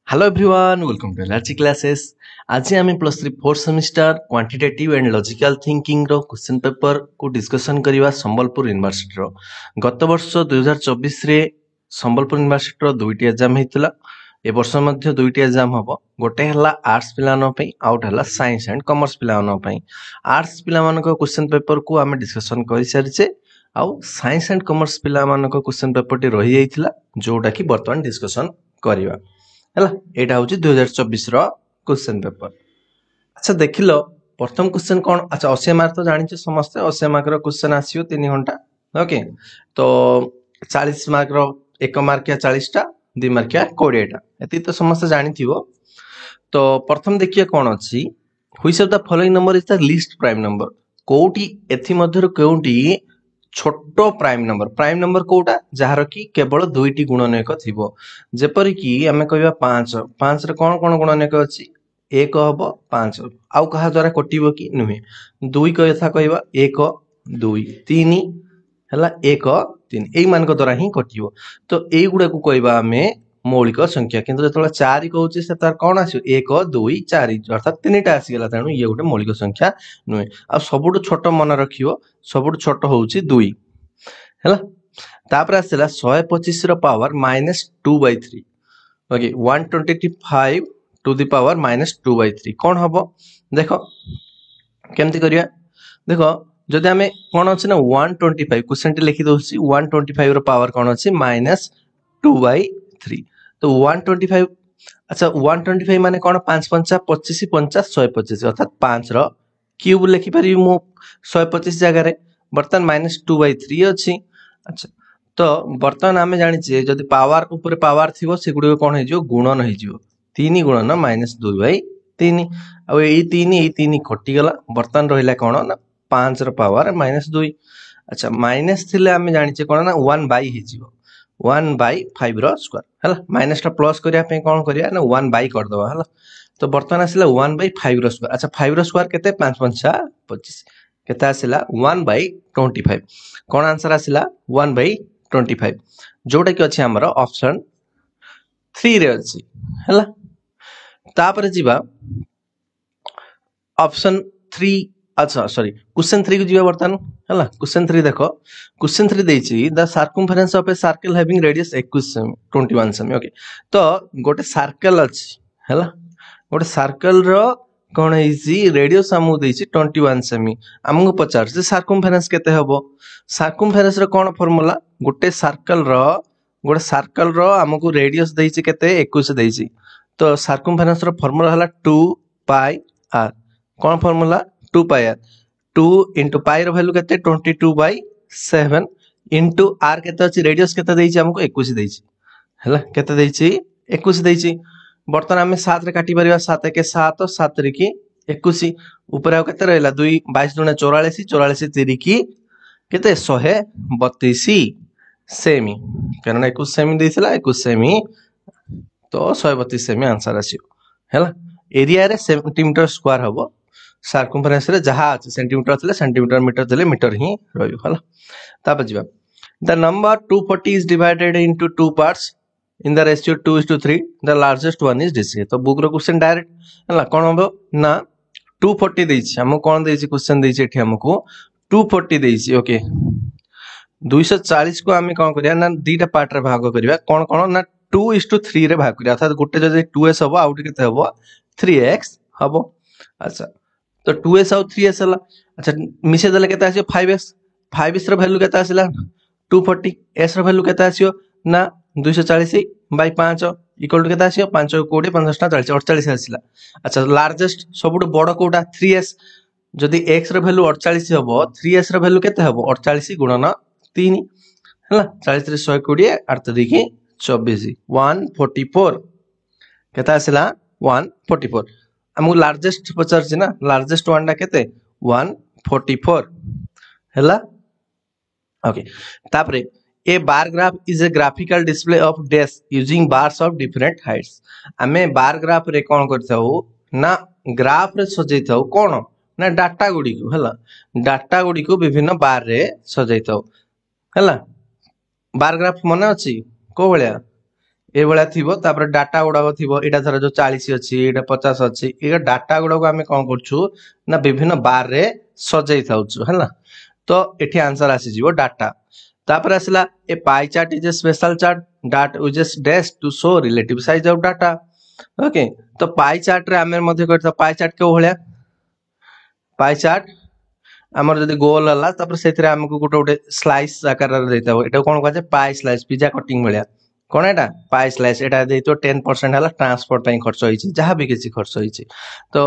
Hello everyone, welcome to LRG classes. आज आम +3 4th semester quantitative and logical thinking रो question paper को discussion करवा संबलपुर यूनिवर्सिटी रो गत वर्ष 2024 रे संबलपुर यूनिवर्सिटी रो दुईटी एग्जाम हेतिला। ए वर्ष मध्ये दुईटी एग्जाम हबो। गोटे हला आर्ट्स पिलानो पई आउट हला साइंस एंड कॉमर्स पिलानो पई। आर्ट्स पिला मानको क्वेश्चन पेपर को आम डिस्कशन करि सारिचे आउ साइंस एंड कॉमर्स पिला मानको क्वेश्चन पेपर टी रहि जाइथिला जोटा कि वर्तमान डिस्कशन करिवा। हला एटा होची 2024 रो क्वेश्चन पेपर। अच्छा देखिलो प्रथम क्वेश्चन कोन। अच्छा 80 मार्क तो जानि छ समस्त 80 मार्क रो क्वेश्चन आसीयो 3 घंटा। ओके तो 40 मार्क रो 1 मार्क या 40 टा 2 मार्क या 20 टा एती तो समस्त जानि थिवो। तो प्रथम देखिए कोन अछि which of the following number is the least prime number. कोठी एथि मध्यर कोठी छोटो प्राइम नंबर कोटा जहार की केवल दुईटी गुणनयक थिबो। जेपरि की आमे कहबा 5 5 रे कोन कोन गुणनयक अछि 1 हबो 5 आउ कहा द्वारा कटिबो की नुहे। 2 कथा कहबा 1 2 3 हला 1 3 एई मानक द्वारा ही कटिबो। तो एई गुडा को कहबा आमे मौलिक संख्या किंतु जेतला 4 कहउची से तार कोन आसियो 1 2 4 अर्थात 3टा आसी गेला तेनु ये गोटे मौलिक संख्या नुहे। आ सबुटो छोटो मन रखियो सबुटो छोटो होउची 2 हैला। तापर आसेला 125 रो power -2/3। Okay 125 to the power -2/3 कोन हबो देखो केमति करिया। देखो जदि हमें कोन अछि ना 125 क्वेश्चन टी लिखि दोछि 125 रो पावर कोन अछि -2/3। तो 125 अच्छा 125 माने कोन 5 5 25 50 125 अर्थात 5 रो क्यूब लिखि पारि मु 125 जगह रे बर्तन -2/3 अछि। अच्छा तो बर्तन आमे जानि जे जदि पावर ऊपर पावर थिवो से गुडी कोन हे जो गुणन हे जो 3 गुणन -2/3 आ ए 3 कटि गला बर्तन रहिला कोन ना 5 रो पावर -2। अच्छा माइनस थिले आमे जानि जे कोन ना 1/, हे जिवो 1/5 रो स्क्वायर हला। माइनस टा प्लस करिया पे कोन करिया ना 1/, कर दवा हला। तो बर्तन आसिला 1/5 रो स्क्वायर। अच्छा 5 रो स्क्वायर केते 5 5 25 केते आसिला 1/25 कोन आंसर आसिला 1/25 जोटा कि अछि हमर ऑप्शन 3 रे अछि हला। तापर जिबा ऑप्शन 3। अच्छा सॉरी क्वेश्चन 3 को जिबा बर्तन हला। क्वेश्चन 3 देखो क्वेश्चन 3 देछि the circumference of a circle having radius 21 सेमी 21 सेमी। ओके तो गोटे सर्कल अछि हला। गोटे सर्कल रो कोन हेछि रेडियस हमु देछि 21 सेमी। हमहु पचार से सर्कमफरेंस केते हबो। सर्कमफरेंस रो कोन फार्मूला गोटे सर्कल रो हमकु रेडियस देछि केते 21 देछि। तो सर्कमफरेंस रो फार्मूला हला 2 पाई r कोन फार्मूला 2 पाई r 2 into पाई रो वैल्यू केते 22/7 into r केते अछि रेडियस केते देछि हमकु 21 देछि हला। केते देछि 21 देछि। बर्तन हमें 7 रे काटी परिबा 7 के 7 7 रे की 21 ऊपर आ केते रहला 2 22 दुना 44 44 3 की केते 132 सेमी कारण 21 सेमी देथिला 21 सेमी तो 132 सेमी आंसर आसियो हैला। एरिया रे सेंटीमीटर स्क्वायर हबो सर्कमफरेंस रे जहा अछि सेंटीमीटर थिले सेंटीमीटर मीटर थिले मीटर ही रहयो हैला। तापर जिबा the number 240 is divided into two parts in the ratio 2:3 the largest one is this. तो बुक रो क्वेश्चन डायरेक्ट हैला कोन हबो ना 240 देछि हम कोन देछि क्वेश्चन देछि एठी हमकु 240 देछि। ओके 240 को आमे कोन करिया ना दीटा पार्ट रे भाग करिया कोन कोन ना 2:3 रे भाग करिया अर्थात गोटे जदि 2s हबो आउट केते हबो 3x हबो। अच्छा तो 2s और 3s हला। अच्छा मिसे देले केते आसियो 5s रो वैल्यू केते आसिला 240 s रो वैल्यू केते आसियो ना 240/5 इक्वल टू केते आसियो 5 20 5 40 48 आसिला। अच्छा लार्जेस्ट सबुट बड़ कोटा 3s जदि x रो वैल्यू 48 हबो 3s रो वैल्यू केते हबो 48 गुणन 3 हला। 40 रे 120 8 देखि 24 144 केते आसिला 144 हमु लार्जेस्ट पचार छी ना लार्जेस्ट वन डा केते 144 हैला। ओके तापरे a bar graph is a graphical display of dash using bars of different heights. हमें बार ग्राफ रे कोन करथाउ ना ग्राफ रे सजैथाउ कोन ना डाटा गुडी को हैला। डाटा गुडी को विभिन्न बार रे सजैथाउ हैला। बार ग्राफ मने अछि को भलिया ए भलिया थिबो तापर डाटा गुडाक थिबो एटा धर जो 40 अछि एटा 50 अछि ए डाटा गुडाक आमे कोन करछु ना विभिन्न बार रे सजै थाउछु हला तो एठी आंसर आसी जीवो डाटा तापर आसला a pie chart is a special chart that uses dash to show relative size of data okay तो पाई चार्ट रे आमे मध्ये करता पाई चार्ट के भलिया पाई चार्ट हमर जदी गोल हला तापर सेथिरे हमकु गोटे गोटे स्लाइस आकार रे देता हो एटा कोन कहजे पाई स्लाइस पिज्जा कटिंग भलिया कोन एटा पाई स्लाइस एटा देतो 10% हला ट्रांसपोर्ट पई खर्च होईची जहां भी किसी खर्च होईची तो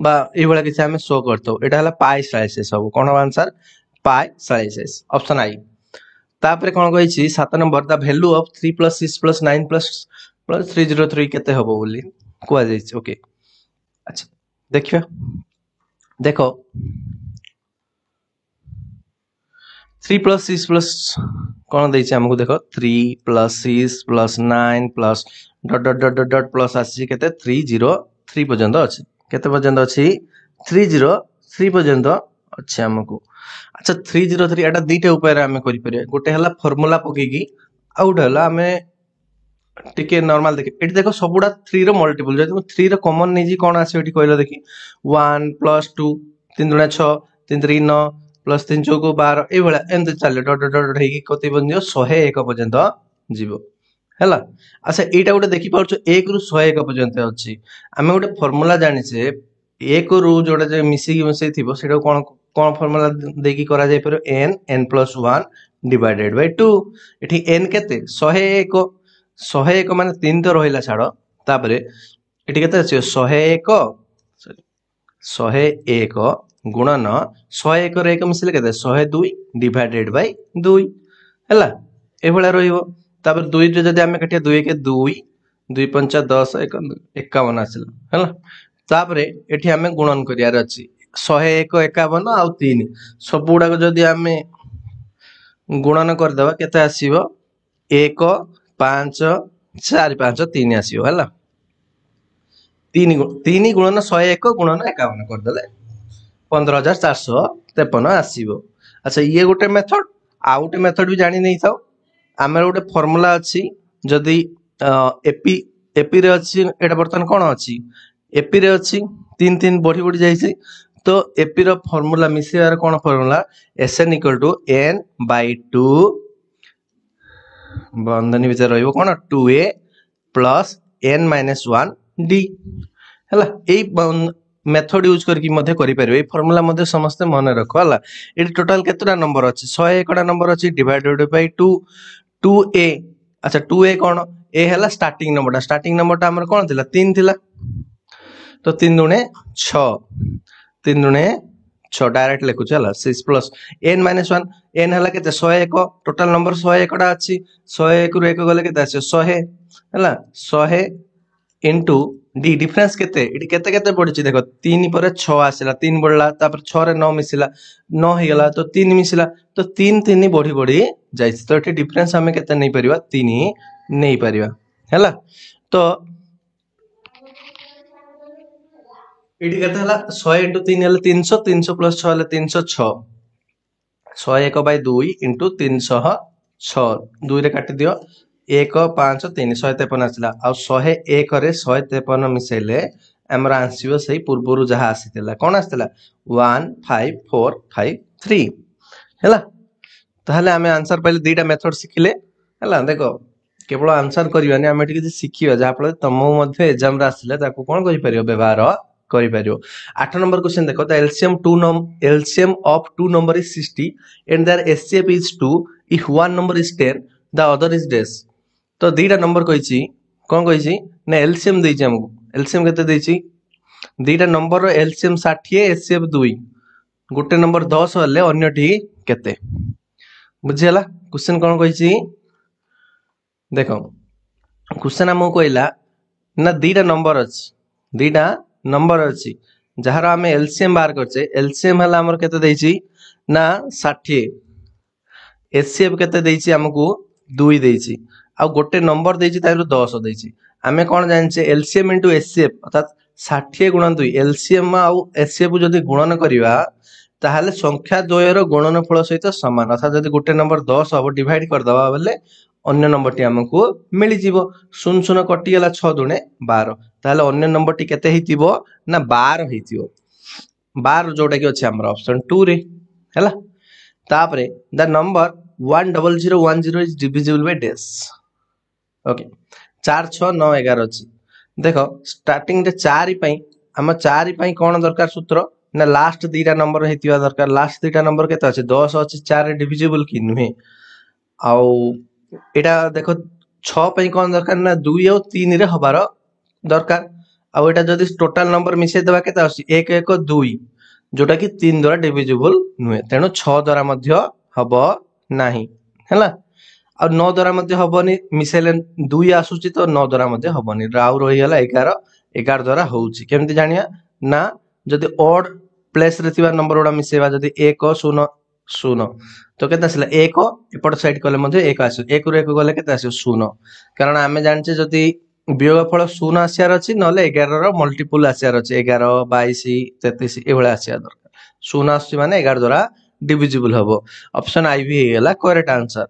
बा ए भलिया किसी हमें शो करतो एटा हला पाई स्लाइस सब कोन आंसर पाई स्लाइसेस ऑप्शन आई तापर कोन कहिची 7 नंबर द वैल्यू ऑफ 3 + 6 + 9 + 303 केते हबो बोली कोआ जाईची ओके अच्छा देखियो देखो 3 + 6 + कोन देइची हमकु देखो 3 + 6 + 9 + dot dot dot dot dot plus आसी केते 303 पर्यंत अछि केते पर्यंत अछि 303 पर्यंत अछि हमकु अच्छा 303 एटा दीटे उपाय रे हमें करि परिया गोटे हला फार्मूला पकेकी आउट हला हमें टिके नॉर्मल देखि एठी देखो सबुडा 3 रो मल्टीपल जदि 3 रो कॉमन नै जी कोन आसे एठी कहलो देखि 1 + 2 3 दुना 6 3 3 9 + 3 4 12 ए भला एंत चले डॉट डॉट डॉट हेकी कते बनियो 101 पर्यंत जीवो हला अच्छा एटा गोटे देखि पाउछ 1 रु 101 पर्यंत अछि हमें गोटे फार्मूला जानि छे 1 रु जोडा जे मिसी थिबो सेटा कोन कोन फार्मूला देकी करा जाय पर n n + 1 डिवाइडेड बाय 2 एठी n केते 101 101 माने 3 तो रहिला छाडो तापरे एठी केते अछि 101 सॉरी 101 गुणन 101 रे 1 मिसले केते 102 डिवाइडेड बाय 2 हला ए भला रहिबो तापर 2 रे जदी हमें कटिया 2 के 2 2 5 10 51 आसिला हला तापरे एठी हमें गुणन करियार अछि 101 51 आ 3 सब गुडा जदी हमें गुणन कर देबा केते आसीबो 1 5 4 5 3 आसीबो हला 3 गुणन 101 गुणन 51 कर देले 15453 आसीबो अच्छा ये गोटे मेथड आ गोटे मेथड भी जानि नै थाओ हमर गोटे फार्मूला अछि जदी एपी एपी रे अछि एटा बर्तन कोन अछि एपी रे अछि 3 3 बढ़ी बढ़ी जाईछि तो एपी रो फार्मूला मिसेयार कोन फार्मूला Sn = n/2 बंधनी विचार रहिबो कोन 2a + n - 1 d हला ए मेथड यूज करके मध्य करि परिबे ए फार्मूला मध्य समस्त मन रखो हला ए टोटल केतरा नंबर अछि 101 टा नंबर अछि डिवाइडेड बाय 2 2a अच्छा 2a कोन ए हला स्टार्टिंग नंबर हमर कोन थिला 3 थिला तो 3 दुने 6 3 दुने 6 डायरेक्ट लेखु चला 6 + n - 1 n हला केते 101 टोटल नंबर 101 टा अछि 101 रु 1 गले केते आसे 100 हला 100 इनटू डी डिफरेंस केते इडी केते केते पड़छि देखो 3 पर 6 आसिला 3 बढ़ला तापर 6 रे 9 मिसिला 9 हे गेला तो 3 मिसिला तो 3 3 बढ़ी बढ़ी जाइछ तो एठी डिफरेंस हमें केते नै परिबा 3 नै परिबा हला तो इडी केते हला 100 * 3 हला 300 300 + 6 हला 306 101/2 * 306 2 रे काटि दियो 1 5 3 153 आसिला आ 101 रे 153 मिसेले हमरा आंसियो सही पूर्वरु जहा आसीतिला कोन आसीतिला 15453 हला ताहले हमें आंसर पहले दीटा मेथड सिखिले हला देखो केवल आंसर करिवानी हमें टिके सिखिबा जा फल तम मध्ये एग्जाम रा आसीले ताको कोन कहि परियो व्यवहार करि परियो 8 नंबर क्वेश्चन देखो the LCM of two number is 60 and their HCF is 2 if one number is 10 the other is dash तो दीटा नंबर कहिछि कोन कहिछि ना एलसीएम दैछि हमकु एलसीएम केते दैछि दीटा नंबर रो एलसीएम 60 एचसीएफ 2 गोटे नंबर 10 हले अन्यठी केते बुझियला क्वेश्चन कोन कहिछि देखो क्वेश्चन हमकु कहला ना दीटा नंबर अछि जहार हमें एलसीएम बार करछे एलसीएम हला हमर केते दैछि ना 60 एचसीएफ केते दैछि हमकु 2 दैछि आ गोटे नंबर देछि ताइरो 10 देछि हमें कोन जानछे एलसीएम * एचसीएफ अर्थात 60 * 2 एलसीएम आ एचसीएफ जदी गुणन करिवा ताहाले संख्या द्वयर गुणनफल सहित समान अर्थात जदी गोटे नंबर 10 हबो डिवाइड कर दबा बेले अन्य नंबर टी हमको मिली जीवो 0 कटि गला 6 दुणे 12 ताले अन्य नंबर टी केते हितिबो ना 12 हितिबो 12 जोटा कि अछि हमर ऑप्शन 2 रे हैला तापरे the number 10010 is divisible by dash okay 4 6 9 11 अछि देखो स्टार्टिंग रे 4 पई हम 4 पई कोन दरकार सूत्र ना लास्ट दीटा नंबर हेतिवा दरकार लास्ट दीटा नंबर केते अछि 10 अछि 4 रे डिविजिबल कि नुहे आउ एटा देखो 6 पई कोन दरकार ना 2 और 3 रे हबार दरकार आउ एटा जदी टोटल नंबर मिसे देबा केते अछि 1 1 2 जोटा कि 3 द्वारा डिविजिबल नुहे तेनो 6 द्वारा मध्य हबो नाही हैला और 9 द्वारा मध्य हबनी मिसेले 2 आसुची तो 9 द्वारा मध्य हबनी राउ रही गला 11 11 द्वारा होउची केमति जानिया ना जदी ऑड प्लेस रे थिबा नंबर ओडा मिसेबा जदी 1 0 0 तो केते आसला 1 एपट साइड कले मध्य 1 आसु 1 रु 1 गले केते आसु 0 कारण आमे जानचे जदी वियोगफल 0 आसियार अछि नले 11 रो मल्टीपल आसियार अछि 11 22 33 एभले आसिया दरकार 0 आसी माने 11 द्वारा डिविजिबल हबो ऑप्शन आई भी हेला करेक्ट आंसर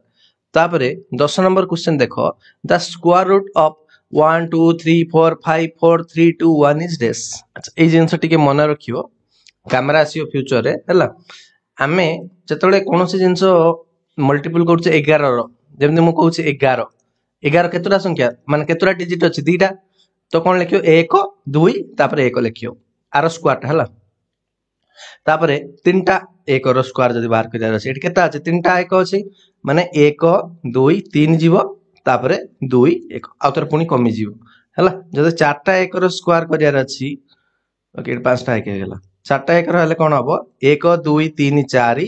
तापरे 10 नंबर क्वेश्चन देखो the square root of 1 2 3 4 5 4 3 2 1 is dash अच्छा ए जिंस टिके मन रखियो कैमरा आसीओ फ्यूचर रे हला आमे जतले कोनोसी जिंस मल्टीपल करछे 11 रो जेमति मु कहूची 11 11 केतरा संख्या माने केतरा डिजिट अछि दीटा तो कोन लिखियो 1 2 तापरे 1 लिखियो आरो स्क्वायर हला तापरे तीनटा 1 रो स्क्वायर जदी बाहर करिया अछि एठी केता अछि तीनटा 1 अछि माने 1 2 3 जीवो तापरे 2 1 आउतर पुनी कमी जीवो हला जदी चारटा 1 रो स्क्वायर करिया अछि ओके पांचटा 1 गेला चारटा 1 रो हले कोन हबो 1 2 3 4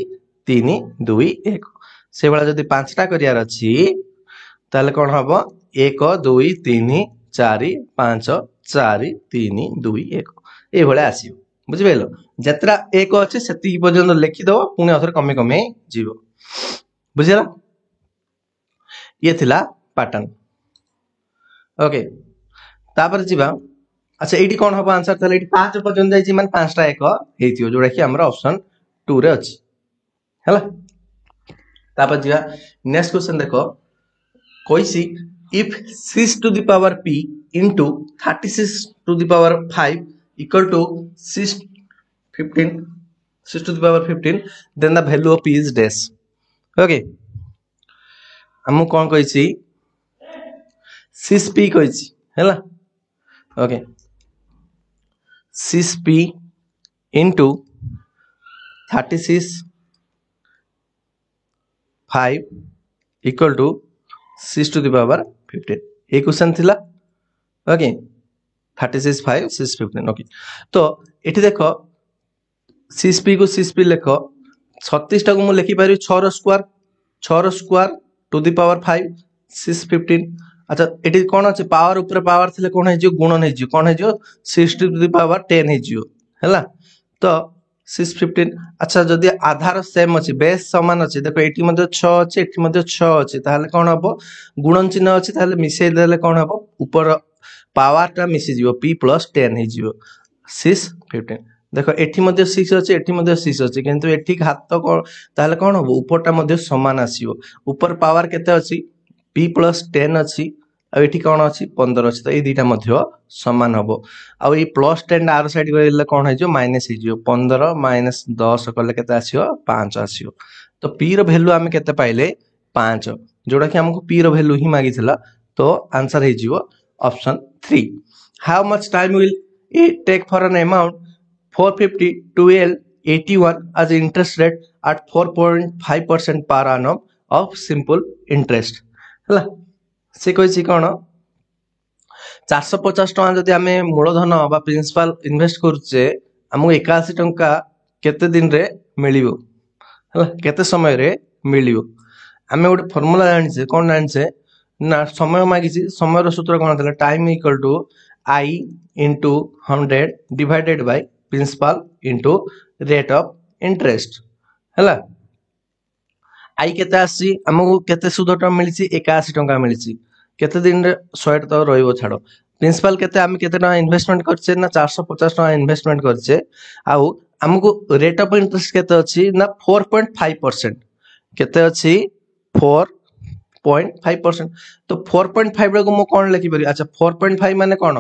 3 2 1 से बेला जदी पांचटा करिया अछि ताले कोन हबो 1 2 3 4 5 4 3 2 1 ए भले आसीयो बुझि बेलो जत्रा 1 अछि सेति पर्यंत लिखि दो पुनी अथर कमे कमे जीवो बुझिला ये थिला पैटर्न ओके तापर जीवा अच्छा एठी कोन हबो आंसर तले एठी 5 पर्यंत जाई छि माने 5टा 1 हेतियो जोडा कि हमरा ऑप्शन 2 रे अछि हैला तापर जीवा नेक्स्ट क्वेश्चन देखो कोइसी if 6 to the power p into 36 to the power 5 equal to 6 15 6 to the power 15 then the value of p is dash okay हम कोन कहिछि 6p कहिछि हैला okay 6p into 36 5 equal to 6 to the power 15 A question थिला okay 36 5 6 15 okay तो एठी देखो 6p को 6p लेखो 36 टा को मु लिखि पारि 6 रो स्क्वायर टू द पावर 5 6 15 अच्छा एठी कोन अछि पावर ऊपर पावर थिले कोन हे जो गुणन हे जो कोन हे जो 6 टू द पावर 10 हे जो हैला तो 6 15 अच्छा जदी आधार सेम अछि बेस समान अछि देखो एठी मध्ये 6 अछि एठी मध्ये 6 अछि ताले कोन हबो गुणन चिन्ह अछि ताले मिसै देले कोन हबो ऊपर पावर टा मिसि जिवो p + 10 हे जिवो 6 15 देखो एठी मध्ये 6 अछि एठी मध्ये 6 अछि किंतु एठी हात को ताले कोन हबो ऊपर टा मध्ये समान आसीओ ऊपर पावर केते अछि p + 10 अछि आ एठी कोन अछि 15 अछि तो ए दुईटा मध्ये समान हबो आ ए +10 आर साइड गइले कोन हे जो माइनस हे जो 15 - 10 कले केते आसीओ 5 आसीओ तो p रो वैल्यू हम केते पाइले 5 जोडा कि हमको p रो वैल्यू ही मागिथिला तो आंसर हे जिवो option 3 how much time will it take for an amount 450 to L81 as interest rate at 4.5% per annum of simple interest हला से कहिछि कोन 450 टका जदि हमें मूलधन बा प्रिंसिपल इन्वेस्ट करछे हमको 81 टका केते दिन रे मिलिबो हला केते समय रे मिलिबो हमें ଗୋଟେ फार्मूला जानि कोन जानि ना समय मागिछि समय रो सूत्र कोन थला time equal to I into 100 divided by principal into rate of interest हला आई केते आसी हमको केते सुध टका मिलिछि 81 टका मिलिछि केते दिन रे 100 टका रहइबो छाडो प्रिंसिपल केते हम केते टका इन्वेस्टमेंट करछे ना 450 टका इन्वेस्टमेंट करछे आउ हमको रेट ऑफ इंटरेस्ट केते अछि ना 4.5% केते अछि 4 0.5%। तो 4.5 को कौन लिखिपर? अच्छा 4.5 माने कौन?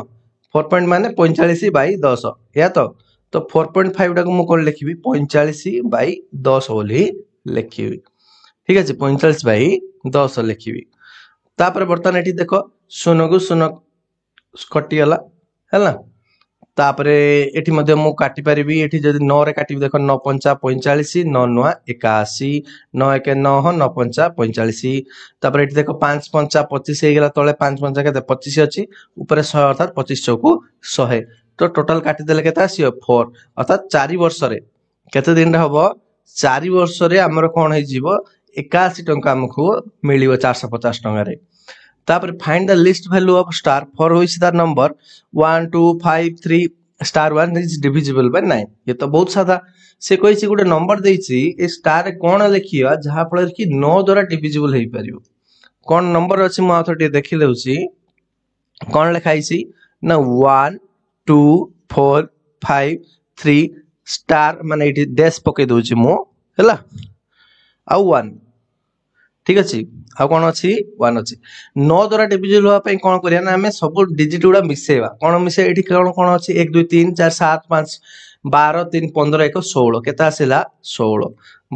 4 माने 45/10 या तो 4.5 को कौन लिखी? 45/10 बोली लिखी। ठीक अच्छे 45/10 लिखी। तापर बर्तमान ये देख शून को शून कटिगला है। तापर एठी मध्य मु काटी परिबी। एठी जदि 9 रे काटिबी देख 9 पंचा 45 9 नुआ 81 9 1 9 9 पंचा 45। तापर एठी देख 5 पंचा 25 हे गेला तळे 5 पंचा केते 25 अछि ऊपर 100 अर्थात 25 चौकु 100। तो टोटल काटी देले केते आसीयो 4 अर्थात 4 वर्ष रे केते दिन रे हबो 4 वर्ष रे हमर कोन हे जीवो 81 टंका हमकु मिलियो 450 टंका रे। तापर find the least value of star for which the number 1 2 5 3 star 1 is divisible by 9। ये तो बहुत सादा से कहिछि गुटे नंबर देछि ए स्टार कोन लिखिया जहा फल कि 9 द्वारा डिविजिबल हे परियो। कोन नंबर अछि म आथटे देखि देउछि कोन लिखाइछि ना 1 2 4 5 3 स्टार माने इठी डैश पके दोछि मु हैला आ 1 ठीक अच्छे आ कौन अच्छी 1 अच्छी 9 द्वारा डिविजिबल होगा कौन करिया ना आमे सब डिजिट गुड़ा मिसेवा कौन मिसे एठी कौन कौन अच्छी 1 2 3 4 7 5 12 3 15 1 16 केता आसिला 16।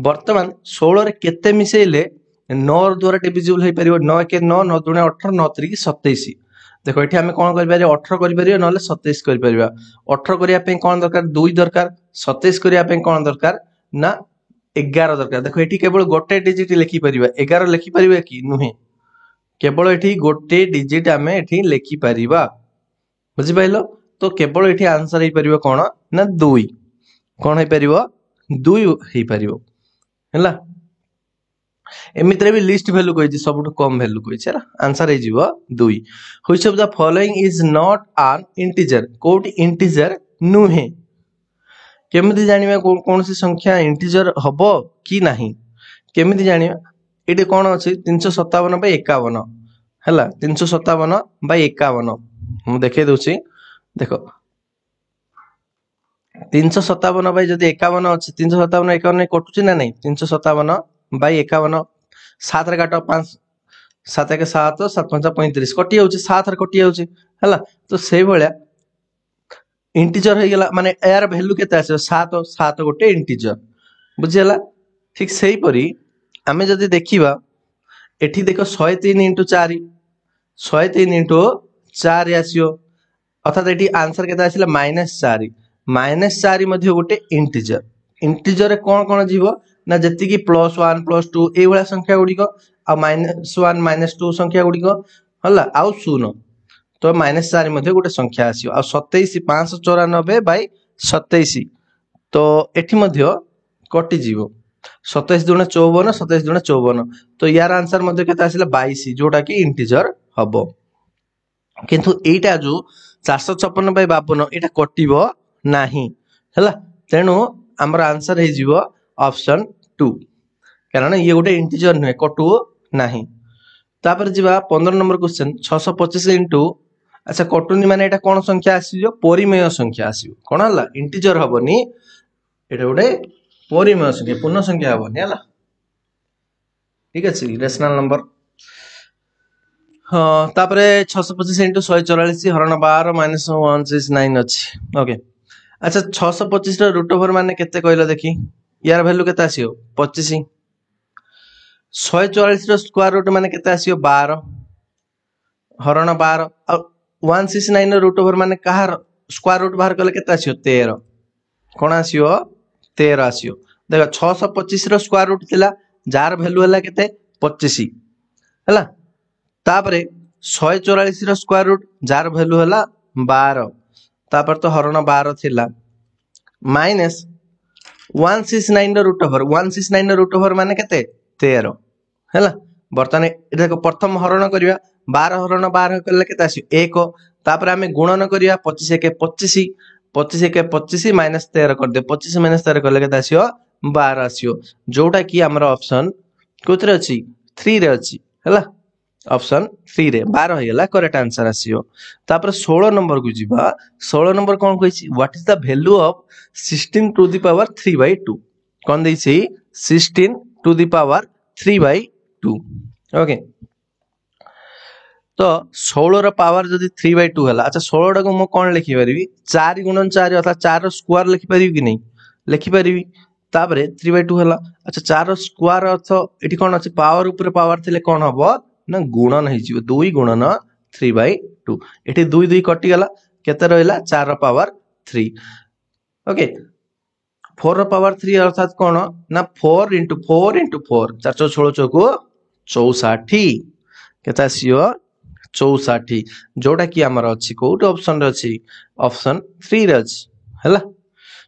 वर्तमान 16 रे केते मिसेले 9 द्वारा डिविजिबल हे परिबो 9 1 9 9 2 18 9 3 27। देखो एठी आमे कौन करि परिबा 18 करि परिबा नले 27 करि परिबा। 18 करिया पे कौन दरकार 2 दरकार 27 करिया पे कौन दरकार ना 11 दरकार। देखो एठी केवल गोटे डिजिट लिखि परिबा 11 लिखि परिबा कि नुहे केवल एठी गोटे डिजिट आमे एठी लिखि परिबा बुझि पाइलो। तो केवल एठी आंसर हे परिबो कोन ना 2 कोन हे परिबो 2 हे परिबो हैला। एमित्रे भी लिस्ट वैल्यू कहि सबटु कम वैल्यू कहि हैला आंसर हे जीवो 2। Which of the following is not an integer code integer नुहे। केमिति जानिबा कौन सी संख्या इंटीजर हबो कि नाही केमिति जानिबा एटे कोन अछि 357/51 हैला 357/51 हम देखे दोछि। देखो 357 बाय जदि 51 अछि 357 51 कटुछि ना नहीं 357/51 7 रे काटो 5 7 1 7 7 5 35 कटि जाउछि 7 रे कटि जाउछि हैला। तो सेहि भलिया इंटीजर हो गला माने यार वैल्यू केते आसे 7 7 गोटे इंटीजर बुझियला। ठीक सेही परी आमे जदि देखिबा एठी देखो 103 * 4 103 * 4 आसियो अर्थात एठी आंसर केते आसिला -4 -4 मध्ये गोटे इंटीजर। इंटीजर रे कोन कोन जीवो ना जति की +1 +2 ए वाला संख्या गुडी को आ -1 -2 संख्या गुडी को हला आउ 0 तो -4 मध्ये गोटे संख्या आसियो आ 27 594/27 तो एठी मध्ये कटि जीवो 27 * 54 27 * 54 तो यार आंसर मध्ये केते आसिला 22 जोटा की इंटीजर हबो। किंतु एटा जो 456/52 एटा कटिबो नाही हला तेनु हमर आंसर हे जीवो ऑप्शन 2 कारण ये गोटे इंटीजर नहे कटु नाही। तापर जीवा 15 नंबर क्वेश्चन 625 इनटू अच्छा कटुनी माने एटा कोन संख्या आसीजो परिमेय संख्या आसीयो कोन हला इंटीजर हबनी एटा गोटे परिमेय संख्या पूर्ण संख्या हबनी हला ठीक अछि रेशनल नंबर। हां तापरे 625 इनटू 144 हरण 12 -169 अछि ओके। अच्छा 625 रो रूट ओवर माने केते कहलो देखि यार वैल्यू केते आसीयो 25 144 रो स्क्वायर रूट माने केते आसीयो 12 हरण 12 और 169 रो रूट ओवर माने कहार स्क्वायर रूट बाहर कले केते आसीयो 13 कोन आसीयो 13 आसीयो। देखो 625 रो स्क्वायर रूट थिला जार वैल्यू हला केते 25 हला तापरे 144 रो स्क्वायर रूट जार वैल्यू हला 12 तापर तो हरण 12 थिला माइनस 169 रो रूट ओवर माने केते 13 हैला। बर्तमान देखो प्रथम हरण करिया 12 हरण 12 करले केते आसी 1 तापर हमें गुणन करिया 25 1 25 25 1 25 माइनस 13 कर दे 25 माइनस 13 करले केते आसीयो 12 आसीयो जोटा की हमर ऑप्शन कोतरे अछि 3 रे अछि हैला ऑप्शन 3 रे 12 होइला करेक्ट आंसर आसीयो। तापर 16 नंबर को जीवा 16 नंबर कोन कहिछि what is the value of 16 to the power 3/2 कोन दैछि 16 टू द पावर 3/2 ओके। तो 16 पावर जदि 3/2 है। अच्छा 16 को मु कौन लिखिपारि 4 गुणन 4 अर्थात 4 स्क्वायर लिखिपारि कि नहीं लिखिपारि तापरे 3/2 है। अच्छा 4 स्क्वायर अर्थ ये कौन अच्छे पावर ऊपर पावर थे कौन हम ना गुणन हो 2 गुणन 3/2 ये 2 2 कटिगला केते रहा 4 पावर 3 ओके 4 पावर 3 अर्थात कौन ना 4 इंटू 4 इंटू 4 4 16 चौको 64 केता आसीओ 64 जोटा कि आमर अच्छी कोट ऑप्शन रे अच्छी ऑप्शन 3 रे अच्छी हैला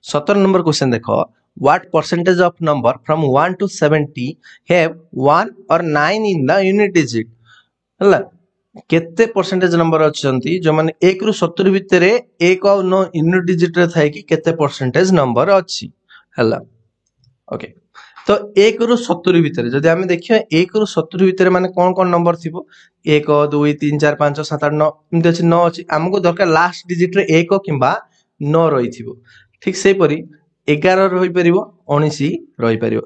17 नंबर क्वेश्चन देखो what percentage of number from 1 to 70 have 1 और 9 इन द यूनिट डिजिट हैला केते परसेंटेज नंबर अच्छी जो माने 1 रु 70 भितर 1 और 9 यूनिट डिजिट रे थाए कि केते परसेंटेज नंबर अच्छी हैला ओके तो 1 रु 70 भितर जदि आमे देखियो 1 रु 70 भितर माने कोन कोन नंबर थिबो 1 2 3 4 5 7 8 9 एमति अछि 9 अछि हमको दरकार लास्ट डिजिट रे 1 किंबा 9 रही थिबो ठीक सेही परी 11 रही परिबो 19 रही परिबो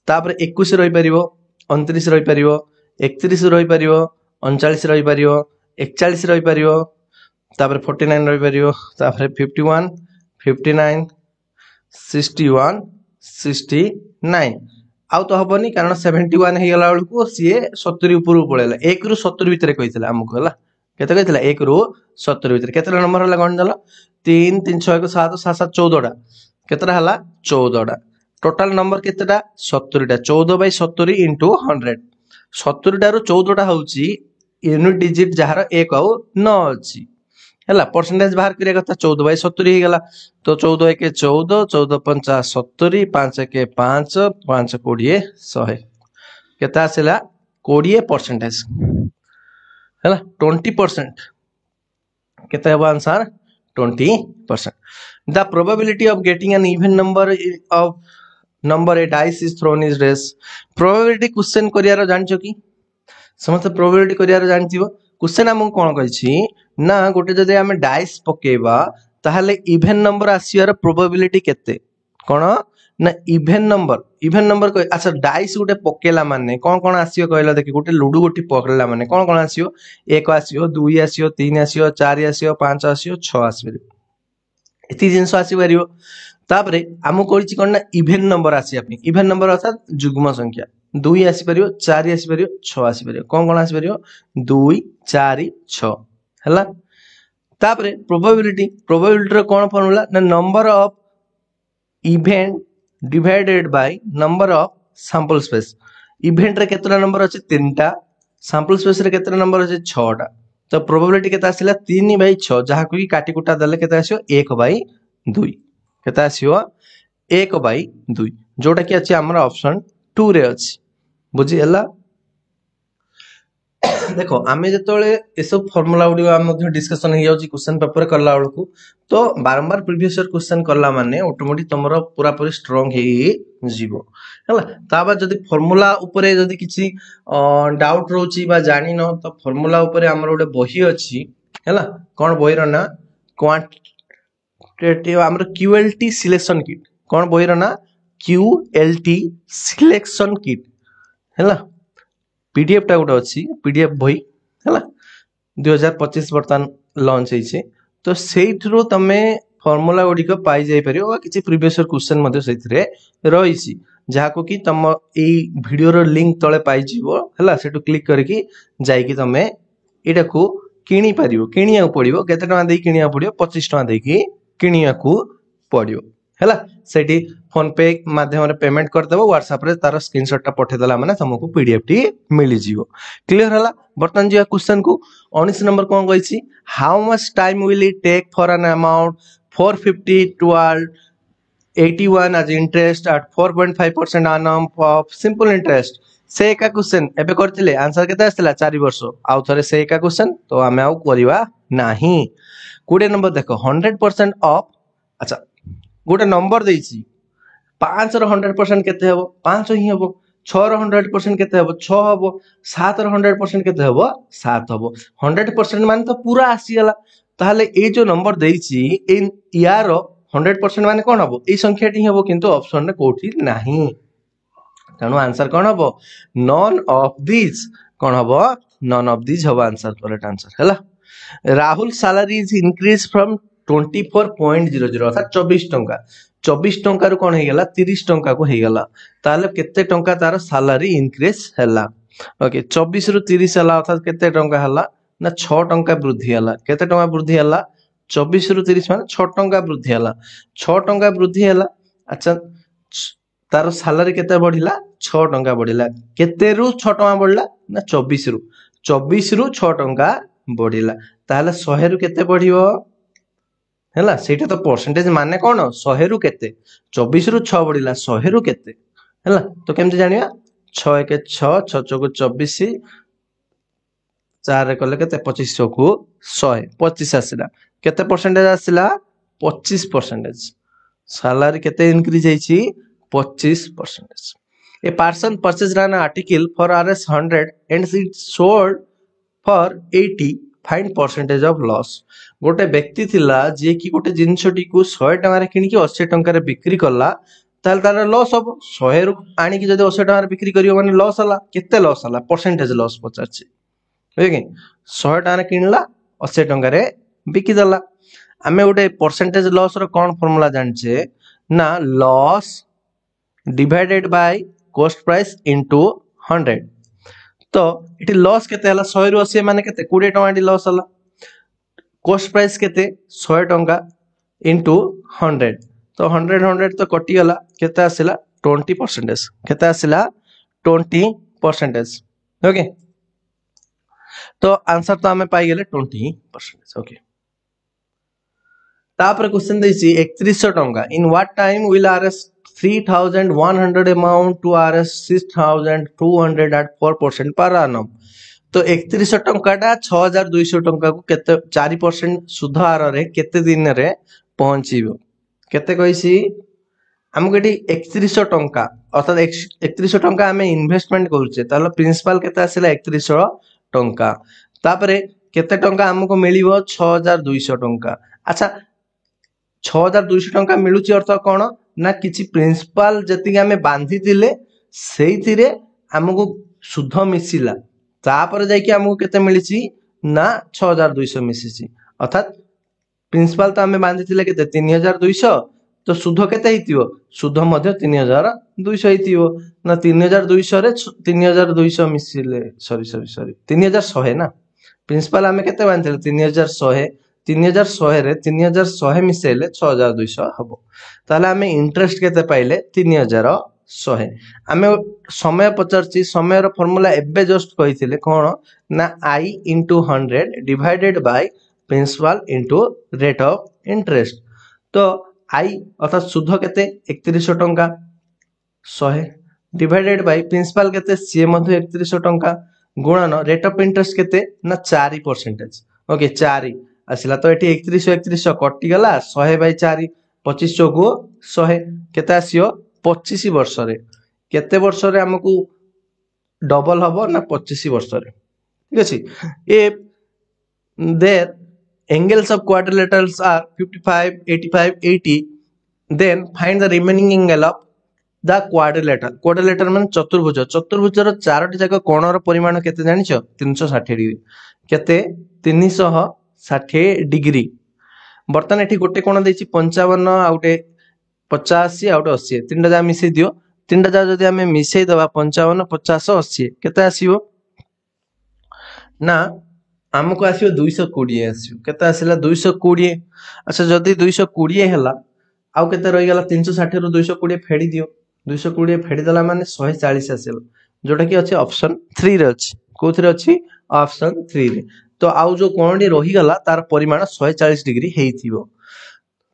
तापर 21 रही परिबो 29 रही परिबो 31 रही परिबो 39 रही परिबो 41 रही परिबो तापर 49 रही परिबो तापर 51 59 61 69 आउ तो हबनी कारण 71 हे गला बेलू सी 70 ऊपर पड़ेगा 1 रु 70 भितर कही आमको है केते कही 1 रु 70 भितर केते नंबर है गण देल 3 3 6 1 7 7 7 14 केतरा हला 14 टोटल नंबर केतेटा 70 टा 14/70 इंटू 100 70 टारू 14 होउची यूनिट डिजिट जहार 1 और 9 अछि है परसेंटेज बाहर करिया कथा 14/70 ही गला तो 14 1 14 14 5 70 5 1 5 5 20 100 केता आसिला 20% है 20% केता हेबो answer 20%. The probability of getting an even number of number a dice is thrown is this. Probability question करियार जानछो कि समस्त probability करियार जानथिबो क्वेश्चन हमको कोन कहछि ना गोटे जदि हमें डाइस पकेबा ताहले इवन नंबर आसियार प्रोबेबिलिटी केते कोन ना इवन नंबर कह अच्छा डाइस गोटे पकेला माने कोन कोन आसियो कहला देखि गोटे लूडो गोटी पकेला माने कोन कोन आसियो 1 आसियो 2 आसियो 3 आसियो 4 आसियो 5 आसियो 6 आसियो इति जिंस आसी परियो तापरे हमु कहिछि कोन ना इवन नंबर आसी आपनी इवन नंबर अर्थात जुग्म संख्या 2 आसी परियो 4 आसी परियो 6 आसी परियो कोन कोन आसी परियो 2 4 6 हला तापरे प्रोबेबिलिटी रो कोन फार्मूला ना number of event divided by number of sample space event रे केतना नंबर अछि 3टा सैंपल स्पेस रे केतना नंबर अछि 6टा तो प्रोबेबिलिटी केता आसिला 3/6 जहा को काटी कुटा देले केता आसियो 1/2 केता आसियो 1/2 जोटा कि अछि हमरा ऑप्शन 2 रे अछि बुझी हला देखो आमे जतोले ए सब फार्मूला गुडी हम मध्ये डिस्कशन हो जाउची क्वेश्चन पेपर करला बेलकू तो बारंबार प्रीवियस ईयर क्वेश्चन करला माने ऑटोमेटिक तमरो पूरा पूरी स्ट्रांग हे जीवो हला ताबा जदी फार्मूला ऊपर जदी किछि डाउट रहउची बा जानि न तो फार्मूला ऊपर हमर गोटे बही अछि हला कोन बही रो ना क्वांटिटेटिव हमर क्यूएलटी सिलेक्शन किट कोन बही रो ना क्यूएलटी सिलेक्शन किट हला पीडीएफ टा गोटे अच्छी पीडीएफ बही है 2025 बर्तमान लॉन्च होइछे तो सेइथरो तमे फार्मूला गुडिक पाई जाई परियो आ किछि प्रीवियस ईयर क्वेश्चन मध्ये सेइथरे रहिछि जाको कि तम एई वीडियो रो लिंक तळे पाई जिवो हला सेटु क्लिक करके जाई कि तमे एटा को किनी परियो किनिया पड़ियो केते टका देई किनिया पड़ियो 25 टका देई कि किनिया को पड़ियो हला सेठी फोन पे माध्यम रे पेमेंट कर देबो व्हाट्सएप रे तार स्क्रीनशॉट टा पठे देला माने तुमको पीडीएफ टी मिली जिवो क्लियर हला बर्तन जे क्वेश्चन को 19 नंबर कोन कहिछि how much time will it take for an amount 450 12 81 as interest at 4.5% annum of simple interest से एका क्वेश्चन एबे करथिले आंसर केते आस्थिला 4 वर्ष आउ थरे से एका क्वेश्चन तो हमें आउ करिवा नाही 20 नंबर देखो 100% ऑफ अच्छा गोटे नंबर देइछि 5 रो 100% केते हेबो 5 ही हेबो 6 रो 100% केते हेबो 6 हेबो 7 रो 100% केते हेबो 7 हेबो 100% माने तो पूरा आसी गला ताहले ए जो नंबर देइछि इन यार 100% माने कोन हेबो ए संख्याटी हेबो किंतु ऑप्शन रे कोठी नाही तनो आंसर कोन हेबो नॉन ऑफ दिस कोन हेबो नन ऑफ दिस हवा आंसर करेक्ट आंसर हैला। Rahul salary is increase from 24.00 अर्थात 24 टंका 24 टंका रु कोन हे गेला 30 टंका को हे गेला ताले केते टंका तार सैलरी इंक्रीज हैला। ओके 24 रु 30 हला अर्थात केते टंका हला ना 6 टंका वृद्धि हला केते टंका वृद्धि हला 24 रु 30 माने 6 टंका वृद्धि हला 6 टंका वृद्धि हला। अच्छा तार सैलरी केते बढ़िला 6 टंका बढ़िला केते रु 6 टंका बढ़िला ना 24 रु 6 टंका बढ़िला ताले 100 रु केते बढ़ियो हैला सेटा तो परसेंटेज माने कोन 100 रु केते 24 रु 6 बढ़िला 100 रु केते हैला तो केमते जानिया 6 1 6 6 चौको 24 4 कले केते 25 को 100 25 आसिला केते परसेंटेज आसिला 25% सैलरी केते इंक्रीज हेची 25%। A person purchased an article for RS 100 and it sold for 80 fine percentage of loss. गोटे व्यक्ति थिला जे कि गोटे जिनसटी को 100 टंका रे किनि कि 80 टंका रे बिक्री करला ताल तार लॉस हो 100 रु आनी कि जदि 80 टंका रे बिक्री करियो माने लॉस हला केते लॉस हला परसेंटेज लॉस पचारछि ओके 100 टंका रे किनला 80 टंका रे बिकी दला। आमे गोटे परसेंटेज लॉस रो कोन फार्मूला जानछे ना loss divided by cost price into 100 तो इटी लॉस केते हला 100 रु 80 माने केते 20 टंका डी लॉस हला कॉस्ट प्राइस केते 100 टंका इनटू 100 तो 100 तो कटि गला केते आसिला 20% केते आसिला 20% ओके तो आंसर तो हमें पाई गेले 20% ओके। तापर क्वेश्चन देछि 3100 टंका in what time will RS 3100 amount to RS 6200 at 4% per annum तो 3100 टंकाटा 6200 टंका को केते 4% सुध हार रे केते दिन रे पहुंचीबो केते कहिसी हमको एटी 3100 टंका अर्थात 3100 टंका हमें इन्वेस्टमेंट करूचे तालो प्रिंसिपल केते आसिला 3100 टंका तापरे केते टंका हमको मिलिबो 6200 टंका। अच्छा 6200 टंका मिलुची अर्थ कोन ना किछि प्रिंसिपल जति हमें बांधी दिले सेइथिरे हमको सुध मिसिला तापर जाय कि हमको केते मिलिची ना 6200 मिसिची अर्थात प्रिंसिपल तो हमें बांधी दिले केते 3200 तो सुध केते हितियो सुध मध्ये 3200 हितियो ना 3200 रे 3200 मिसिले सॉरी 3100 ना प्रिंसिपल हमें केते बांधिले 3100 रे 3100 मिसेले 6200 हबो ताले हमें इंटरेस्ट केते पाइले 3100 आमे समय पचरची समय रो फार्मूला एबे जस्ट कहिथिले कोन ना I into 100 divided by principal into rate of interest तो I अर्थात सुध केते 3100 टंका 100 डिवाइडेड बाय प्रिंसिपल केते सी मध्ये 3100 टंका गुणन रेट ऑफ इंटरेस्ट केते ना 4% ओके 4 आसिला तो एटी 3100 कटि गला 100 बाय 4 25 को 100 केते आसियो 25 वर्ष रे केते वर्ष रे हमकु डबल हबो ना 25 वर्ष रे ठीक अछि। If there angles of quadrilaterals are 55 85 80 then find the remaining angle of the quadrilateral मान चतुर्भुज रो चारोटी जाक कोणर परिमाण केते जानिछो 360 डिग्री केते 360 डिग्री बर्तन एठी गोटे कोण देछि 55 आउटे 85 आउटे 80 तीनटा जा मिसै दियो तीनटा जा जदी हमें मिसै दबा 55 50 80 केते आसीबो ना हमको आसीबो 220 आसीबो केते आसिला 220 अच्छा जदी 220 हैला आउ केते रहि गेला 360 रो 220 फेडी दियो 220 फेडी दला माने 140 आसीला जोटा कि अछि ऑप्शन 3 रे अछि कोथरे अछि ऑप्शन 3 रे तो आउ जो कोणडी रहि गला तार परिमाण 140 degree हेइथिबो।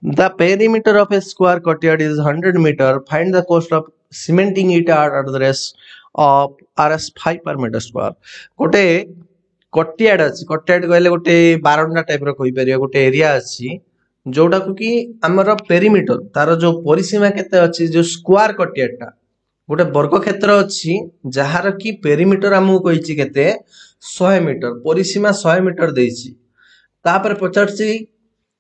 The perimeter of a square courtyard is 100 meter. Find the cost of cementing it at the rest of RS 5 per meter square. गोटे courtyard अछि courtyard कहले गोटे बारंडा टाइप रो कहि परिया गोटे एरिया अछि जोटा को कि हमर पेरीमीटर तार जो परिसीमा केते अछि जो स्क्वायर courtyard टा गोटे वर्ग क्षेत्र अछि जहार कि पेरीमीटर हमहु कहिछि केते 100 मीटर परिसीमा 100 मीटर देछि तापर पचारछि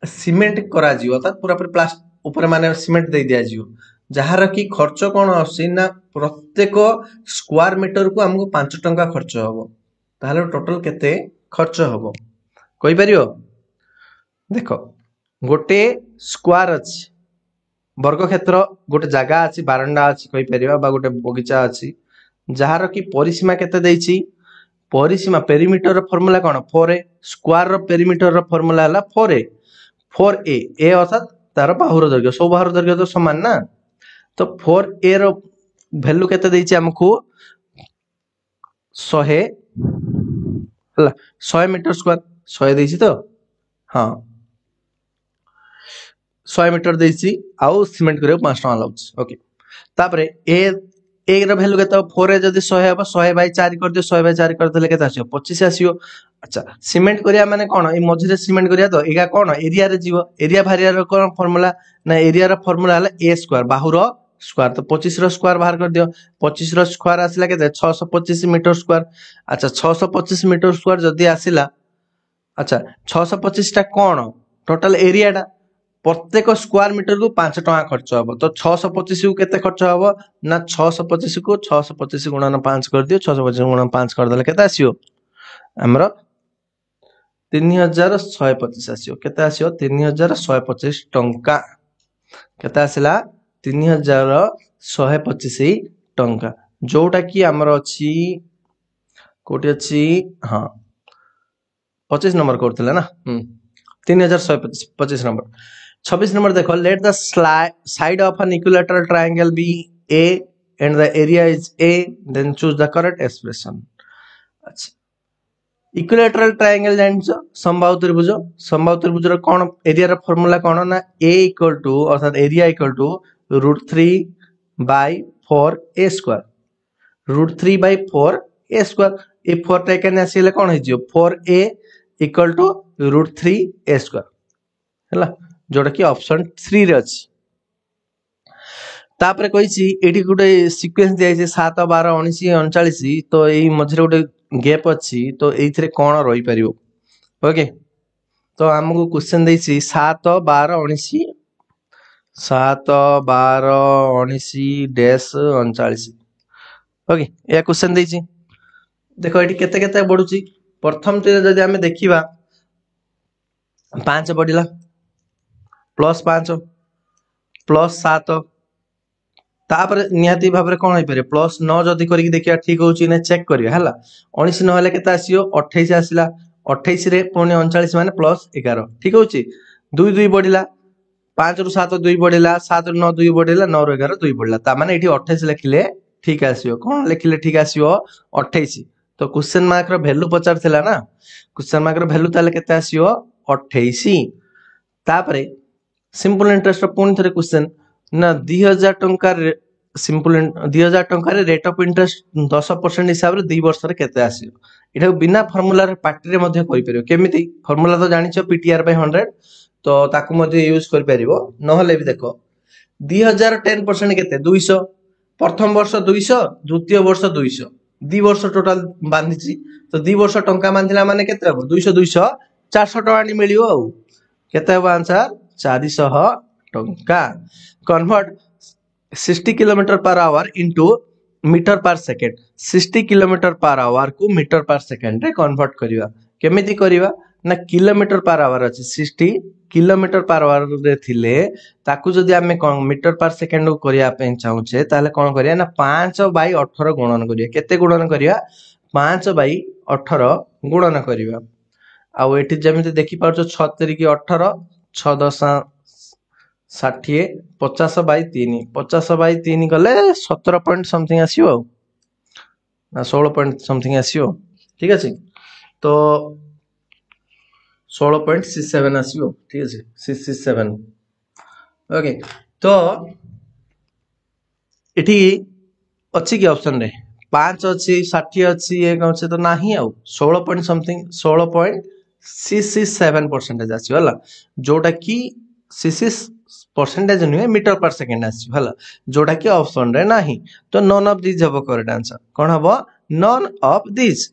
सीमेंट करा जिवो त पूरा पूरा प्लास्टिक ऊपर माने सीमेंट दे दिया जिवो जहार कि खर्च कोन आसी ना प्रत्येक स्क्वायर मीटर को हमको 5 टंका खर्च हबो ताहले टोटल केते खर्च हबो कहि परियो देखो गोटे स्क्वायर अछि वर्ग क्षेत्र गोटे जगह अछि बारंडा अछि कहि परियो बा गोटे बगीचा अछि जहार की परिसीमा केते देछि परिसीमा पेरीमीटर रो फार्मूला कोन 4a स्क्वायर रो पेरीमीटर रो फार्मूला हला 4a ए अर्थात तार बाहुर दैर्घ्य सब बाहुर दैर्घ्य तो समान ना तो 4a रो वैल्यू केते देछि हमकु 100 हला 100 मीटर स्क्वायर 100 देछि तो हां 100 मीटर देछि आउ सीमेंट करे 5 टका लाउछ ओके तापरे ए रो वैल्यू केते 4 जदी 100 हेबो 100 बाय 4 कर दियो 100 बाय 4 कर देले केते आसीयो 25 आसीयो अच्छा सीमेंट करिया माने कोन ए मझिरे सीमेंट करिया तो एगा कोन एरिया रे जीवो एरिया भारिया रो कोन फार्मूला ना एरिया रो फार्मूला हला a स्क्वायर बाहुर स्क्वायर तो 25 रो स्क्वायर बाहर कर दियो 25 रो स्क्वायर आसिला केते 625 मीटर स्क्वायर अच्छा 625 मीटर स्क्वायर जदी आसिला अच्छा 625 टा कोन टोटल एरिया टा प्रत्येक स्क्वायर मीटर को 5 टका खर्च हबो तो 625 को केते खर्च हबो ना 625 को 625 गुणन 5 कर दियो 625 गुणन 5 कर देले केते आसीयो हमरो 3125 आसीयो केते आसीयो 3125 टंका केते आसिला 3125 टंका जोटा की हमरो अछि कोटी अछि हां 25 नंबर करथिला ना 3125 नंबर 26 नंबर देखो let the side of an equilateral triangle be A and the area is A then choose the correct expression अच्छा इक्विलैटरल ट्रायंगल जानछो समबाहु त्रिभुज रो कोन एरिया रो फार्मूला कोन ना a = अर्थात एरिया = √3/4a² √3/4a² ए 4 टा केने आसीले कोन हे जियो 4a = √3a² हला जोटा की ऑप्शन 3 रे अछि तापरे कहिछि एठी गुटे सीक्वेंस दिया छै 7 12 19 39 तो एई मझरे गुटे गैप अछि तो एइथरे कोन रहि परियो ओके तो हमकु क्वेश्चन देछि 7 12 19 7 12 19 डैश 39 ओके या क्वेश्चन देछि देखो एठी केते केते बढुछि प्रथम ते जदि हमें देखिबा 5 बढ़िला +5 +7 तापर निहाती भाबरे कोन होई पारे +9 जदी करी देखिया ठीक होउची ने चेक करिया हला 19 न हले केता आसीयो 28 आसिला 28 रे पुणी 39 माने +11 ठीक होउची 2 2 बढ़िला 5 रु 7 2 बढ़िला 7 रु 9 2 बढ़िला 9 रु 11 2 बढ़िला ता माने एठी 28 लिखिले ठीक आसीयो कोन लिखिले ठीक आसीयो 28 तो क्वेश्चन मार्क रो वैल्यू पचार थिला ना क्वेश्चन मार्क रो वैल्यू ताले केता आसीयो 28 तापरे सिंपल इंटरेस्ट पुणी थरे क्वेश्चन ना 2000 टंका सिंपल 2000 टंका रे रेट ऑफ इंटरेस्ट 10% हिसाब रे 2 वर्ष रे केते आसीयो एटा बिना फार्मूला रे पार्टी रे मध्ये करि परियो केमिति फार्मूला तो जानिछो पीटीआर बाय 100 तो ताकू मध्ये यूज कर परिबो न हले भी देखो 2000 10% केते 200 प्रथम वर्ष 200 द्वितीय वर्ष 200 2 वर्ष टोटल बांधिची तो 2 वर्ष टंका बांधिला माने केते हो 200 200 400 टका नि मिलियो आ केते हो आंसर 400 टंका convert 60 kilometre per hour into metre per second 60 kilometre per hour को मीटर पर सेकंड रे कन्वर्ट करिवा केमिति करिवा ना किलोमीटर पर आवर अछि 60 किलोमीटर पर आवर रे थिले ताकू जदी हमें मीटर पर सेकंड को करिया पे चाहूचे ताले कोन करिया ना 5/18 गुणन करिया केते गुणन करिया 5/18 गुणन करिवा आ एठी जेमिति देखि पाछो 76 की 18 6 10 60 50/3 50/3 गले 17 पॉइंट समथिंग आसीयो ना 16 पॉइंट समथिंग आसीयो ठीक अछि तो 16.67 आसीयो ठीक अछि 667 ओके तो एठी अछि की ऑप्शन रे 5 अछि 60 अछि एक अछि तो नाही आ 16 पॉइंट समथिंग 16.667% आसीयो हला जोटा की 6% नुहे मीटर पर सेकंड आसीयो हला जोटा की ऑप्शन रे नाही तो नन ऑफ दिस हबो करेक्ट आंसर कोन हबो नन ऑफ दिस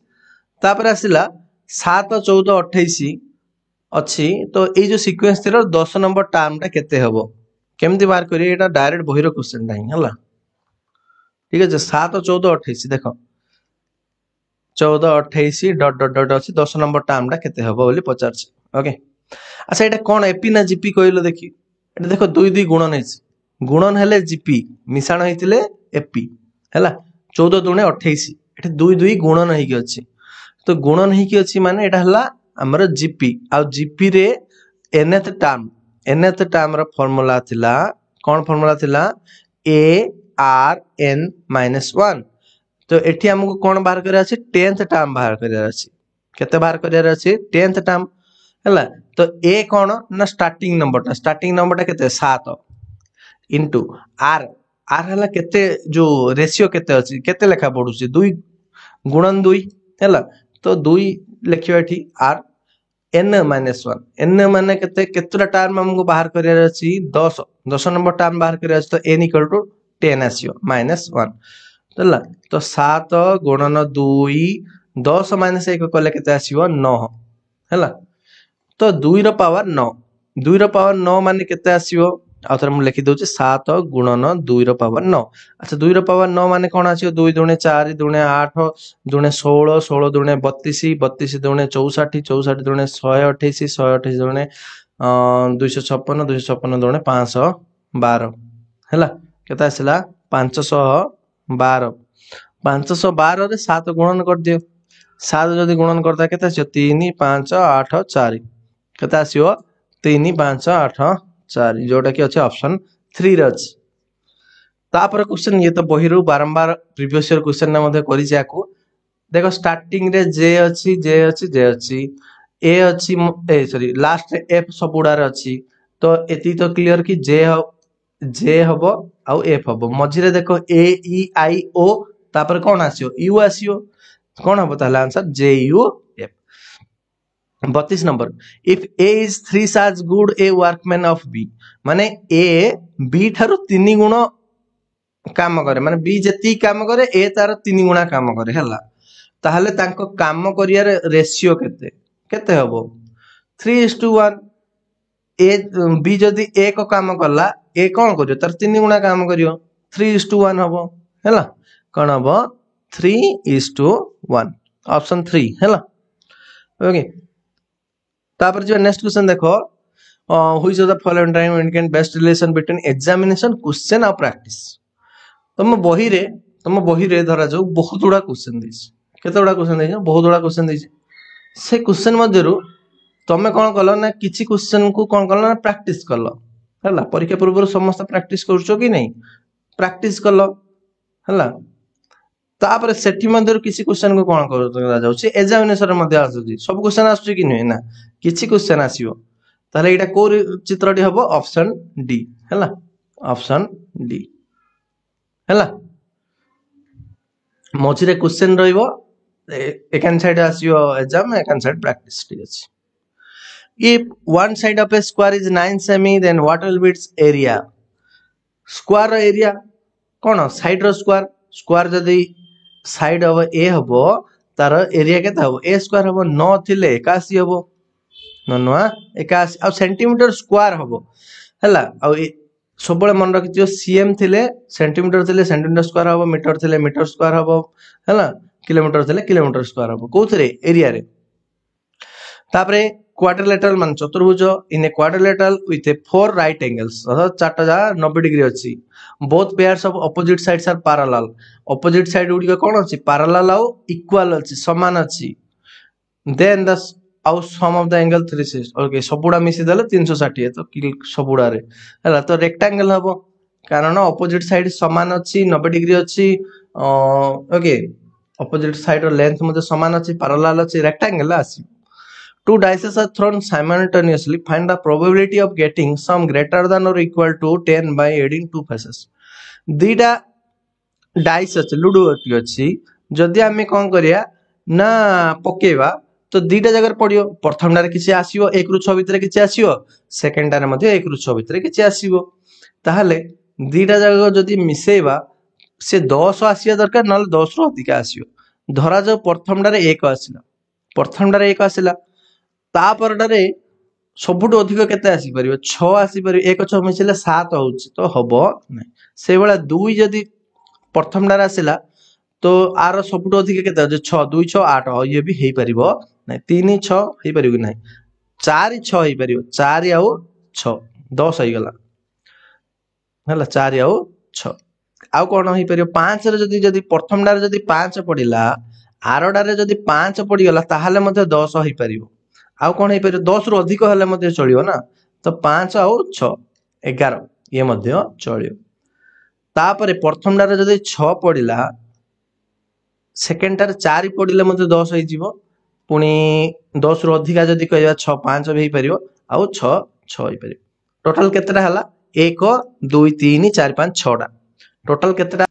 तापर आसिला 7 14 28 अछि तो ए जो सीक्वेंस थिरो 10 नंबर टर्म टा केते हबो केमति बार करी एटा डायरेक्ट बहिरो क्वेश्चन नाही हला ठीक है 7 14 28 देखो 14 28 डट डट डट अच्छी 10 नंबर टर्म केते हबो बोली पचार। ओके अच्छा एटा कोन एपी ना जीपी कहलो देखि एटा देखो दुई दुई गुणन है गुणन हेले जीपी मिश्रण होइतिले एपी हैला 14 दुणे 28 एटा दुई दुई गुणन हेकी अछि तो गुणन हेकी अछि माने एटा हला हमर जीपी आ जीपी रे nth टर्म रो फार्मूला थिला कोन फार्मूला थिला a r n -1 तो एठी हमको कोन बाहर करे अछि 10th टर्म बाहर करे अछि केते बाहर करे अछि 10th टर्म हैला तो a कोन ना स्टार्टिंग नंबर केते 7 इनटू r हला केते जो रेशियो केते अछि केते लेखा पडुछि 2 गुणन 2 हैला तो 2 लिखियो एठी r n -1 n माने केते केतरा टर्म हमको बाहर करे अछि 10 नंबर टर्म बाहर करे अछि तो n = 10 आसियो -1 हैला तो 7 गुणन 2 10 - 1 कले केते आसीबो 9 हैला तो 2 रो पावर 9 माने केते आसीबो आथर हम लिखि दोछि 7 गुणन 2 रो पावर 9 अच्छा 2 रो पावर 9 माने कोन आसीबो 2 दुणे 4 दुणे 8 दुणे 16 16 दुणे 32 32 दुणे 64 64 दुणे 128 128 दुणे 256 256 दुणे 512 हैला केते आसिला 512 512 रे 7 गुणन कर दियो 7 जदि गुणन करता केते आसीयो 3 5 8 4 केते आसीयो 3 5 8 4 जोटा कि अछि ऑप्शन 3 रे अछि तापर क्वेश्चन ये तो बहिरु बारंबार प्रीवियस ईयर क्वेश्चन ना मध्ये करि जाकू देखो स्टार्टिंग रे जे अछि ए अछि ए सॉरी लास्ट रे एफ सबुडा रे अछि तो एती तो क्लियर कि जे हबो आउ एफ हबो मझी रे देखो ए ई आई ओ तापर कोन आसियो यू आसियो कोन हबो ताला answer J U F 32 number if A is 3 as good a workman of b माने ए बी थारु 3 गुण काम करे माने बी जति काम करे ए तार 3 गुणा काम करे हला ताहले तांको काम करिया रेशियो केते केते हबो 3:1 ए बी जदि ए को काम करला ए कोन करियो तार 3 गुणा काम करियो 3:1 हबो हला कोन हबो 3:1 ऑप्शन 3 हला ओके तापर जो नेक्स्ट क्वेश्चन देखो which of the following time indicate best relation between examination question और प्रैक्टिस तुम बही रे धरा जो बहुत गुडा क्वेश्चन दिस केते गुडा क्वेश्चन दिस बहुत गुडा क्वेश्चन दिस से क्वेश्चन मध्यरु तमे कोन कलो ना किछि क्वेश्चन को कोन कलो ना प्रैक्टिस कलो हला परीक्षा पूर्व समस्त प्रैक्टिस करछो कि नहीं प्रैक्टिस कलो हला तापर सेठी मध्यरु किछि क्वेश्चन को कोन कर जाउछि एग्जामिनेशन मध्ये आसुछि सब क्वेश्चन आसुछि कि नहीं ना किछि क्वेश्चन आसीबो ताले एटा को चित्रटी हबो ऑप्शन डी हला ऑप्शन डी हला मझिरे क्वेश्चन रहिबो एकान साइड आसीबो एग्जाम एकान साइड प्रैक्टिस ठीक अछि if one side of a square is 9 semi then what will be its area square area cone side row square जदी साइड of a हबो तार एरिया केता हबो a स्क्वायर हबो 9 थिले 81 हबो 9 81 आ सेंटीमीटर स्क्वायर हबो हला आ सबले मन रखियो सीएम थिले सेंटीमीटर स्क्वायर हबो मीटर थिले मीटर स्क्वायर हबो हला किलोमीटर थिले किलोमीटर स्क्वायर हबो कोथरे एरिया रे तापरे क्वाड्रिलेटरल मान चतुर्भुज in a quadrilateral with a 4 right angles अर्थात चारटा जा 90 डिग्री अछि both pairs of opposite sides are parallel opposite side उडी कोन अछि पैरेलल आउ इक्वल अछि समान अछि देन द आउ सम ऑफ द एंगल 360 ओके सबुडा मिसी देले 360 तो सबुडा रे हला तो रेक्टेंगल हबो कारण ऑपोजिट साइड समान अछि 90 डिग्री अछि ओके ऑपोजिट साइड रो लेंथ मध्ये समान अछि पैरेलल अछि रेक्टेंगल आसी two dices are thrown simultaneously find the probability of getting sum greater than or equal to 10 by adding two faces दीटा डाइस अछि लूडो अछि जदि हमें कोन करिया ना पकेवा तो दीटा जगह पडियो प्रथम डारे किछि आसीबो 1 रु 6 भितरे किछि आसीबो सेकंड डारे मध्ये 1 रु 6 भितरे किछि आसीबो ताहले दीटा जगह जदि मिसेबा से 10 आसीया दरकार नल 10 रु अधिक आसीबो धरा जो प्रथम डारे 1 आसीला प्रथम डारे 1 आसीला तापर डारे सबुट अधिक केते आसी परिबो 6 आसी परिबो 1 6 मिसिले 7 होउछि तो हबो नै से बेला 2 जदि प्रथम डारे आसीला तो आर सबुठ अधिक केते 6 2 6 8 ये भी हेई परिबो नै 3 6 हेई परिबो कि नै 4 6 हेई परिबो 4 आउ 6 10 हेई गला हला 4 आउ 6 आउ कोन हेई परिबो 5 रे जदी प्रथम डारे जदी 5 पडिला आरडारे जदी 5 पडी गला ताहाले मध्ये 10 हेई परिबो आउ कोन हेई परिबो 10 रु अधिक हले मध्ये चलियो ना तो 5 आउ 6 11 ये मध्ये चलियो तापरे प्रथम डारे जदी 6 पडिला सेकेंड टारे 4 पडिले मध्ये 10 हेई जीवो पुनी 10 रु अधिका जदी कहबा 6 5 भी हेई परिबो आउ 6 6 हेई परिबो टोटल केतेटा हला 1 2 3 4 5 6 टा टोटल केतेटा